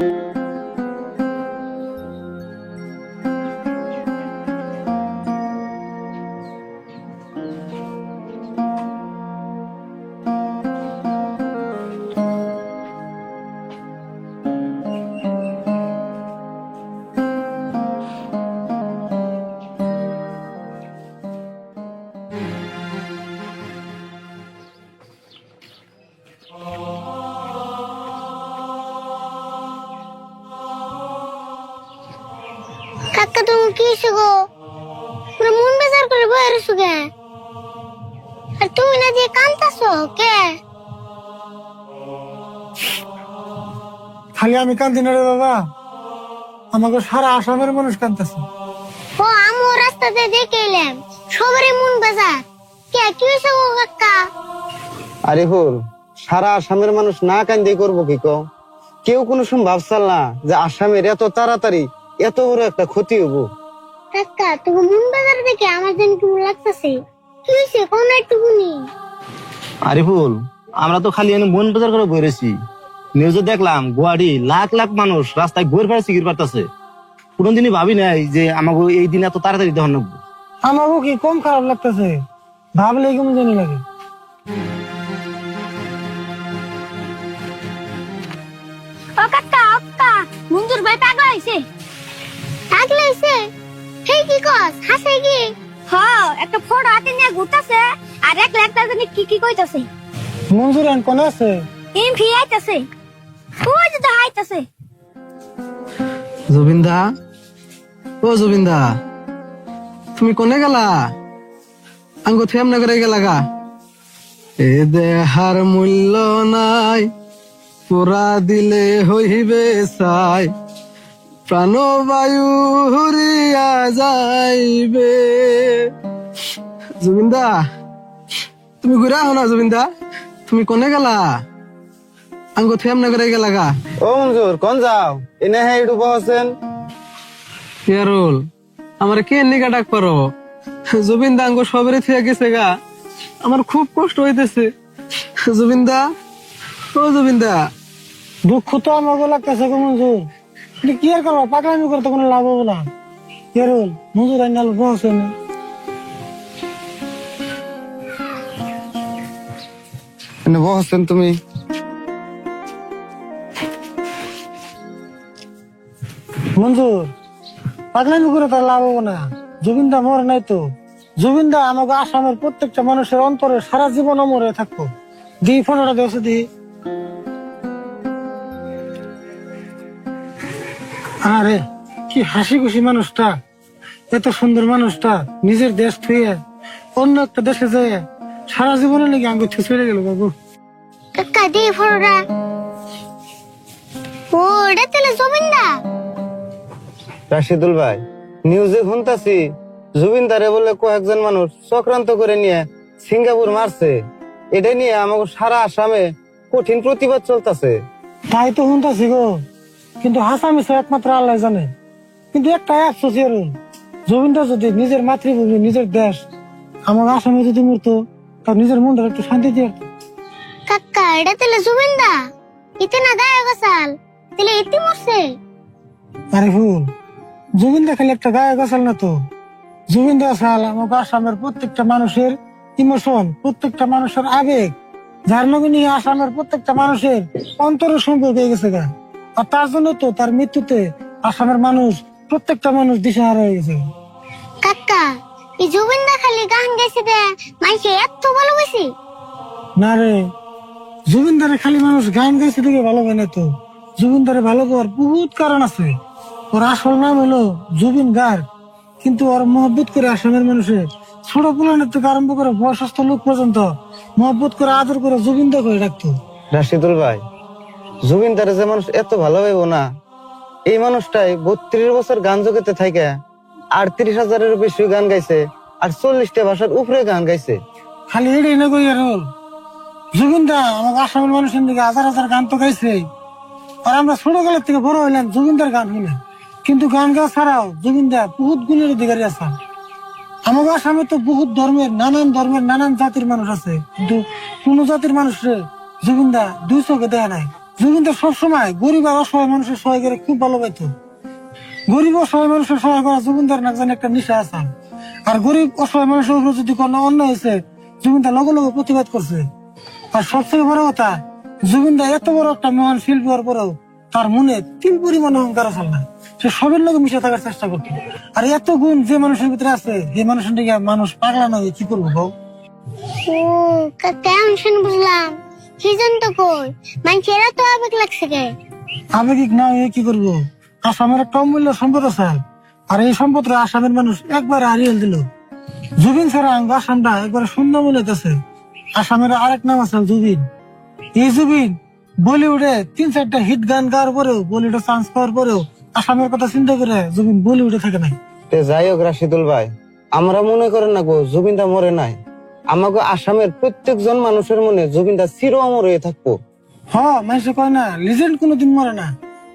কাকা তুমি কি গো পুরো মন বেজার করে বয়ে রইছো কে? আর তুমি না যে কাঁদতাছো কে? খালি আমি কান্দি না রে বাবা, আমাকে সারা আসামের মানুষ কাঁদতেছে। ও আমু রাস্তাতে দেখে এলাম সবারই মন বেজার। কে কি হয়েছে গো কাকা? আরে হোল সারা আসামের মানুষ না কান্দি করবো কি কও? কেউ কোনো সময় ভাবছাল না যে আসামের এত তাড়াতাড়ি এত বড় একটা ক্ষতি হবো। কাকা তুমি মন বেজার দেখে আমার যেন কেমন লাগতেছে। কি হয়েছে কোন একটুকুনি? আরে ফুল আমরা তো খালি মন বাজার করে বইরেছি, নিউজে দেখলাম গুয়াহাটি লাখ লাখ মানুষ রাস্তায় ঘুরে ফেরা সিগির পারতেছে। কোনদিনই ভাবি নাই যে আমাকে এই দিন এত তাড়াতাড়ি দেওয়ার লাগবে। আমাকে কি কম খারাপ লাগতেছে? ভাবলে কেমন জানি লাগে। ও কাকা কাকা মঞ্জুর ভাই পাগল হইছে। পাগল হইছে? হেই কি কস হাসে কি? হ্যাঁ একটা ফটো হাতে নিয়ে ঘুরতাছে আর এক লাখটা জানি কি কি কইতাছে। মঞ্জুর আন কোন আছে? এমপি আইতাছে। ওই যে তো আইতাছে। জুবিনদা, ও জুবিনদা, তুমি কোনে গেলা? আঙ্গো থেম না করে গেলা গা? এ দেহার মূল্য নাই, পুরা দিলে হইবে চাই, প্রাণবায়ু হরিয়া যাইবে। জুবিনদা, তুমি ঘুরে আহ না। জুবিনদা, তুমি কোনে গেলা? আঙ্গো থেম না করে গেলা গা? ও মঞ্জুর কোন যাও? এনে হে একটু বসেন। ইয়ারুল, আমার কে নিকা ডাক পারো? জুবিনদা আঙ্গো সবেরে থেকে গেছে গা, আমার খুব কষ্ট হইতেছে। জুবিনদা, ও জুবিনদা। দুঃখ তো আমাকে লাগতেছে গো মঞ্জুর, কিন্তু কি আর করবো, পাগলামি করতে কোনো লাভ হবো না। কেরল মঞ্জুর আইনাল বসে না। এনে বসেন তুমি। মঞ্জুর পাগলামি করে তার লাভ হবো না। জুবিনদা মরে নাই তো। জুবিনদা আমাকে আসামের প্রত্যেকটা মানুষের অন্তরে সারা জীবন মরে থাকবো। দি ফটোটা দেওয়া দি। আরে কি হাসি খুশি মানুষটা, এত সুন্দর মানুষটা নিজের দেশ থুয়ে অন্য একটা দেশে যায় সারা জীবনে নাকি আঙ্গুর ছুঁড়ে গেল বাবু। কাকা দি ফটোটা। ও এটা তাহলে জমিনদা। রাশিদুল ভাই, নিউজে শুনতাছি জুবিনদারে বলে কয়েকজন মানুষ চক্রান্ত করে নিয়ে সিঙ্গাপুর মারছে। এটা নিয়ে আমাকে সারা আসামে কঠিন প্রতিবাদ চলতেছে। তাই তো শুনতেছি গো, কিন্তু হাসামিছে একমাত্র আল্লাহ জানে। কিন্তু একটা আফসোস জুবিনদা যদি নিজের মাতৃভূমি নিজের দেশ আমার আসামে যদি মরতো, তার নিজের মনটা একটু শান্তি দিয়ে। কাকা এটা তাহলে জুবিনদা। ইতে না গায়ে গসাল তাহলে ইতি মরছে। আরে ফুল, জুবিনদা খালি একটা গায়ে গসাল না তো। জুবিনদা সাল আমাকে আসামের প্রত্যেকটা মানুষের ইমোশন, প্রত্যেকটা মানুষের আবেগ, যার নগে নিয়ে আসামের প্রত্যেকটা মানুষের অন্তরের সম্পর্ক হয়ে গেছে গা। আর তার জন্য তো তার মৃত্যুতে আসামের মানুষ, প্রত্যেকটা মানুষ দিশেহারা হয়ে গেছে। কাকা এই জুবিনদা খালি গান গাইছে দে মাইকে এত ভালোবাসি। না রে, জুবিনদারে খালি মানুষ গান গাইছে দেখে ভালো হয় না তো। জুবিনদারে ভালো পাওয়ার বহুত কারণ আছে। ওর আসল নাম হলো জুবিন গার্গ, কিন্তু ওর মহব্বত করে আসামের মানুষের ছোট পুলানের থেকে আরম্ভ করে বয়সস্থ লোক পর্যন্ত মহব্বত করে আদর করে জুবিনদা করে ডাকতো। রাশিদুল ভাই, জুবিনদারে যে মানুষ এত ভালো হইব না, এই মানুষটাই 32 বছর গান জগতে থাকে 38,000-এর বেশি গান গাইছে আর 40টা ভাষার উপরে গান গাইছে। খালি এটাই না কই আর হল, জুবিনদা আমাকে আসামের মানুষের দিকে হাজার হাজার গান তো গাইছে। আর আমরা ছোটকালের থেকে বড় হইলাম জুবিনদার গান শুনে। কিন্তু গান গাওয়া ছাড়াও জুবিনদা বহুত গুণের অধিকারী আছে। আমাকে আসামে তো বহুত ধর্মের নানান জাতির মানুষ আছে, কিন্তু কোন জাতির মানুষরে জুবিনদা দুই চোখে দেয় নাই। জুবিনদার সবসময় গরিব আর অসহায় মানুষের সহায় করে খুব ভালো পাইতো। গরিব অসহায় মানুষের সহায় করা জুবিনদার না জানি একটা নিশা আছে। আর গরিব অসহায় মানুষের উপরে যদি কোনো অন্যায় হয়েছে জুবিনদার লগে লগে প্রতিবাদ করছে। আর সবথেকে বড় কথা, জুবিনদা এত বড় একটা মহান শিল্পী হওয়ার পরেও তার মনে তিল পরিমাণ অহংকার আছে না। সে সবের লোক মিশে থাকার চেষ্টা করতো। আর এত গুণ যে মানুষের ভিতরে আছে, যে মানুষের দিকে মানুষ পাগলা না হয়ে কি করবো বউ? ও কেমন শুনে বুঝলাম। হিজন তো কই মানুষেরা তো আবেগ লাগছে কে? আবেগিক না হয়ে কি করবো? আসামের একটা অমূল্য সম্পদ আছে। আর এই সম্পদটা আসামের মানুষ একবার হারিয়ে দিল। জুবিন ছাড়া আসামটা একবার শূন্য মূল্য আছে। আসামের আরেক নাম আছে জুবিন। এই জুবিন বলিউডে 3-4টা হিট গান গাওয়ার পরেও, বলিউডে চান্স পাওয়ার পরেও আসামের কথা চিন্তা করে জুবিন বলিউডে থাকে নাই। যাই হোক রাশিদুল ভাই, আমরা মনে করেন না গো জুবিনদা মরে নাই। আমাকে আসামের প্রত্যেকজন মানুষের মনে জুবিনদা চির অমর হয়ে থাকবো। মানুষে কয় না লিজেন্ড কোনোদিন মরে না।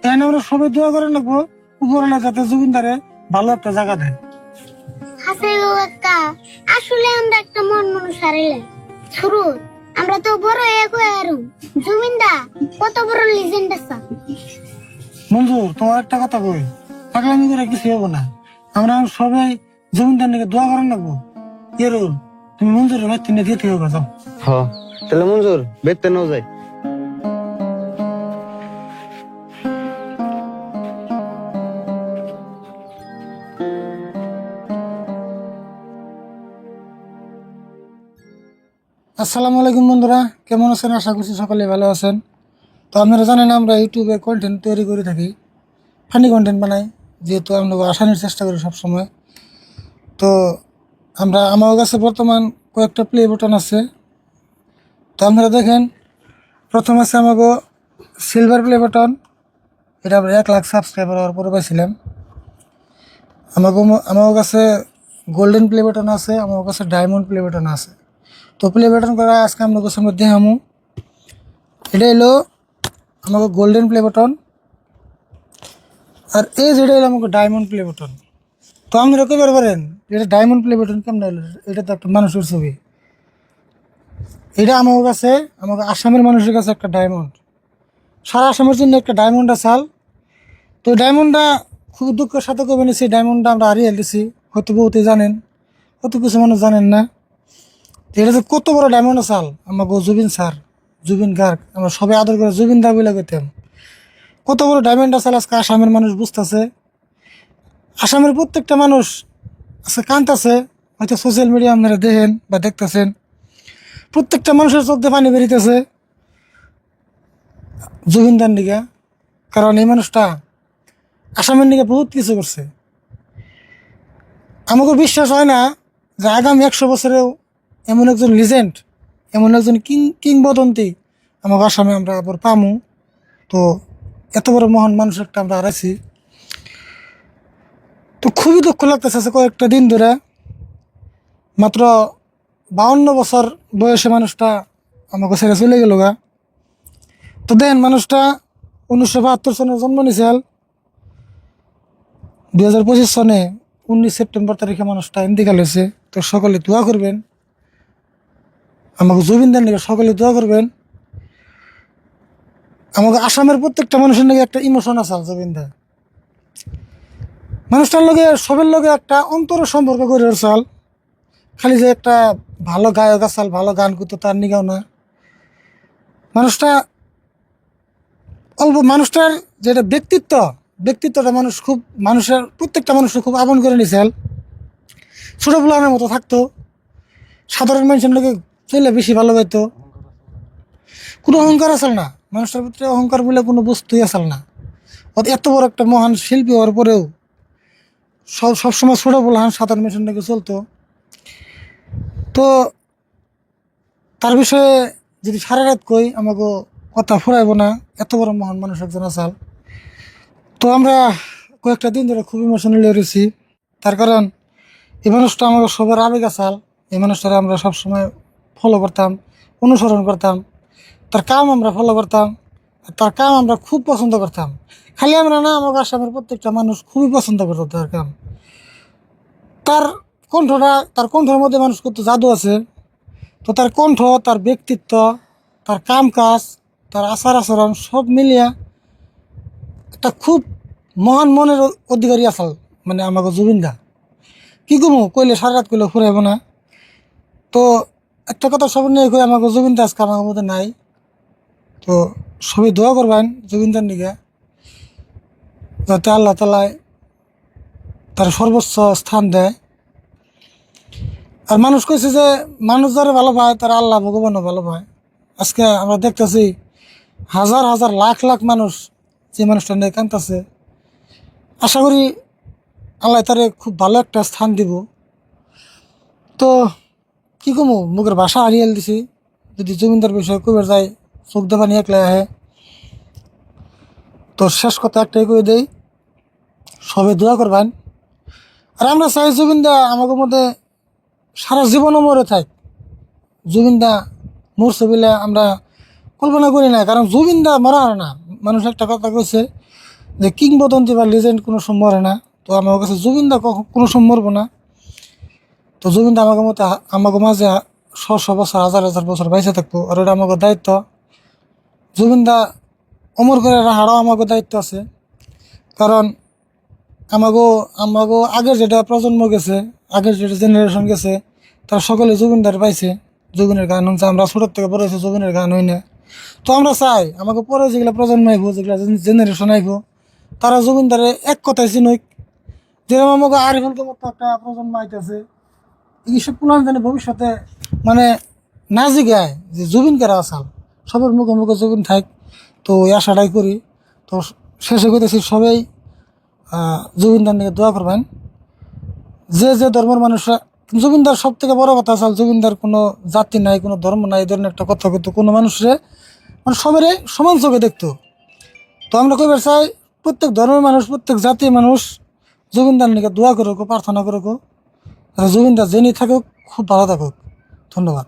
তাই আমরা সবাই দোয়া করে রাখবো উপরওয়ালা যাতে জুবিনদারে ভালো একটা জায়গা দেয়। হাসাই কাকা, আসলে আমরা একটা মন মানুষ হারাইলাম। শুরু আমরা তো বড় এক হয়ে আরো জুবিনদা কত বড় লিজেন্ড আছে। মঞ্জুর, তোমার একটা কথা কই, পাগলামি করে কিছু হবো না। আমরা সবাই জমিনদার নিকে দোয়া করেন রাখবো। এরুল, তুমি মঞ্জুরের ভাই তিনে দিয়ে থেকে যাও। তাহলে মঞ্জুর বেততে নাও যাই। আসসালামু আলাইকুম বন্ধুরা, কেমন আছেন? আশা করছি সকলে ভালো আছেন। তো আপনারা জানেন আমরা ইউটিউবে কন্টেন্ট তৈরি করে থাকি, ফানি কন্টেন্ট বানাই, যেহেতু আমরা আসানোর চেষ্টা করি সবসময়। তো আমার কাছে বর্তমান কয়েকটা প্লে বাটন আছে। তো আপনারা দেখেন, প্রথম আছে আমাকে সিলভার প্লে বাটন। এটা আমরা 1 লাখ সাবস্ক্রাইবার হওয়ার পরে পাইছিলাম। আমার কাছে গোল্ডেন প্লে বাটন আছে, আমার কাছে ডায়মন্ড প্লে বাটন আছে। তো প্লে বাটন করা আজকে আমরা সামনে দেখামু। এটা হলো আমাকে গোল্ডেন প্লে বাটন, আর এই যেটা হলো আমাকে ডায়মন্ড প্লে বাটন। তো আপনারা কইবার পারেন এটা ডায়মন্ড প্লে বাটন কেমন হলো? এটা তো একটা মানুষের ছবি। এটা আমার কাছে, আমাকে আসামের মানুষের কাছে একটা ডায়মন্ড। সারা আসামের জন্য একটা ডায়মন্ড আসাল। তো ডায়মন্ডটা খুব দুঃখের সাথে করবেন, সেই ডায়মন্ডটা আমরা হারিয়ে দিছি। হয়তো বহুতে জানেন, কত কিছু মানুষ জানেন না। এটা যে কত বড় ডায়মন্ড আসাল আমাকে জুবিন স্যার, জুবিন গার্গ, আমরা সবাই আদর করে জুবিন দা বলে কইতাম। কত বড় ডায়মন্ড আসাল আজকে আসামের মানুষ বুঝতেছে। আসামের প্রত্যেকটা মানুষ আজকে কাঁদতেছে। হয়তো সোশ্যাল মিডিয়া আপনারা দেখেন বা দেখতেছেন, প্রত্যেকটা মানুষের চোখ দিয়ে পানি বেরিতেছে জুবিন দার দিকে। কারণ এই মানুষটা আসামের দিকে বহুত কিছু করছে। আমাকে বিশ্বাস হয় না যে আগামী 100 বছরেও এমন একজন লিজেন্ড, এমন একজন কিংবদন্তি আমাকে আসামে আমরা আবার পামু। তো এত বড় মহান মানুষ একটা আমরা হারাইছি। তো খুবই দুঃখ লাগতেছে কয়েকটা দিন ধরে। মাত্র 52 বছর বয়সে মানুষটা আমাকে ছেড়ে চলে গেল গা। তো দেন মানুষটা 1972 সনে জন্ম নিয়েছিল। 2025 সনে 19 সেপ্টেম্বর তারিখে মানুষটা ইন্তিকাল হয়েছে। তো সকলে দোয়া করবেন, আমাকে জুবিন দার নিকে সকলে দোয়া করবেন। আমাকে আসামের প্রত্যেকটা মানুষের নাকি একটা ইমোশন আছে জুবিন দা। মানুষটার লগে সবের লগে একটা অন্তর সম্পর্ক গড়ে উঠছাল। খালি যে একটা ভালো গায়ক আসাল, ভালো গান করতো তার নিগাও না। মানুষটার যেটা ব্যক্তিত্বটা মানুষ খুব, মানুষের প্রত্যেকটা মানুষকে খুব আপন করে নিয়েছিল। ছোটো পোলানের মতো থাকতো, সাধারণ মানুষের লোকে চলে বেশি ভালো পাইতো। কোনো অহংকার আসল না মানুষটার ভিতরে, অহংকার বলে কোনো বস্তুই আসল না। এত বড় একটা মহান শিল্পী হওয়ার পরেও সবসময় ছোটো পোলাহান সাধারণ মানুষের লোকে চলতো। তো তার বিষয়ে যদি সারা রাত কই আমাকে কথা ফুরাইব না, এত বড় মহান মানুষ একজন আসাল। তো আমরা কয়েকটা দিন ধরে খুব ইমোশনাল রয়েছি। তার কারণ এই মানুষটা আমাকে সবার আবেগ আসাল। এই মানুষটারা আমরা সবসময় ফলো করতাম, অনুসরণ করতাম। তার কাম আমরা ফলো করতাম, তার কাম আমরা খুব পছন্দ করতাম। খালি আমরা না, আমাকে আসামের প্রত্যেকটা মানুষ খুবই পছন্দ করতো তার কাম। তার কণ্ঠের মধ্যে মানুষ কত জাদু আছে। তো তার কণ্ঠ, তার ব্যক্তিত্ব, তার কাম কাজ, তার আচার আচরণ সব মিলিয়া একটা খুব মহান মনের অধিকারী আসাল, মানে আমাকে জুবিনদা। কি কমু কইলে সারা রাত কইলে ফুরাইব না। তো একটা কথা সব নিয়ে কই আমাকে জুবিনদা আজকে আমার মধ্যে নাই। তো সবাই দোয়া করবেন জুবিনদার নিকে, যাতে আল্লাহ তালায় তার সর্বোচ্চ স্থান দেয়। আর মানুষ কইছে যে মানুষ যারা ভালো পায় তারা আল্লাহ ভগবানও ভালো পায়। আজকে আমরা দেখতেছি হাজার হাজার লাখ লাখ মানুষ যে মানুষটা নিয়ে কাঁদতেছে। আশা করি আল্লাহ তারে খুব ভালো একটা স্থান দিব। তো কি কমু মুখের ভাষা হারিয়ে দিছি। যদি জমিদার বিষয়ে কইবার যায় চোখ দেবা নিয়ে একলাই আহে। তো শেষ কথা একটাই কই দেই, সবাই দোয়া করবেন। আর আমরা চাই জুবিনদা আমাকে মধ্যে সারা জীবনও মরে থাক। জুবিনদা মরছে বলে আমরা কল্পনা করি না, কারণ জুবিনদা মরা হয় না। মানুষ একটা কথা কইছে যে কিংবদন্তি বা লিজেন্ড কোনো সময় মরে না। তো আমার কাছে জুবিনদা কোনো সময় মরবো না। তো জুবিনদা আমাকে মতো আমাকে মাঝে শশ বছর হাজার হাজার বছর বাইসে থাকবো, আর ওটা আমাকে দায়িত্ব। জুবিনদা অমর করে রাখারও আমাকে দায়িত্ব আছে, কারণ আমাগো আগের যেটা প্রজন্ম গেছে, আগের যেটা জেনারেশন গেছে, তারা সকলে জুবিনদার পাইছে। জুবিনের গান শুনছে, আমরা ছোটোর থেকে পড়ে হয়েছে জুবিনের গান হই না। তো আমরা চাই আমাকে পরে যেগুলো প্রজন্ম আইব, যেগুলো জেনারেশন আইব, তারা জুবিনদারে এক কথায় চিনুক। যেরকম আমাকে আরিফুলকে মতো একটা প্রজন্ম আইতেছে, এইসব পুরান জানি ভবিষ্যতে মানে না জিগায় যে জুবিন কারা আসাল, সবার মুখে মুখে জুবিন থাক। তো এই আশাটাই করি। তো শেষে কইতেছি সবাই জুবিনদার নিয়ে দোয়া করবেন। যে যে ধর্মের মানুষরা, জুবিনদার সব থেকে বড় কথা আসাল জুবিনদার কোনো জাতি নাই, কোনো ধর্ম নাই, এই ধরনের একটা কথা কিন্তু কোনো মানুষরে মানে সবারই সমান চোখে দেখতো। তো আমরা কইবার চাই প্রত্যেক ধর্মের মানুষ, প্রত্যেক জাতির মানুষ জুবিনদার নিকে দোয়া করুক, প্রার্থনা করুক। জুবিনদার জেনে থাকুক, খুব ভালো থাকুক। ধন্যবাদ।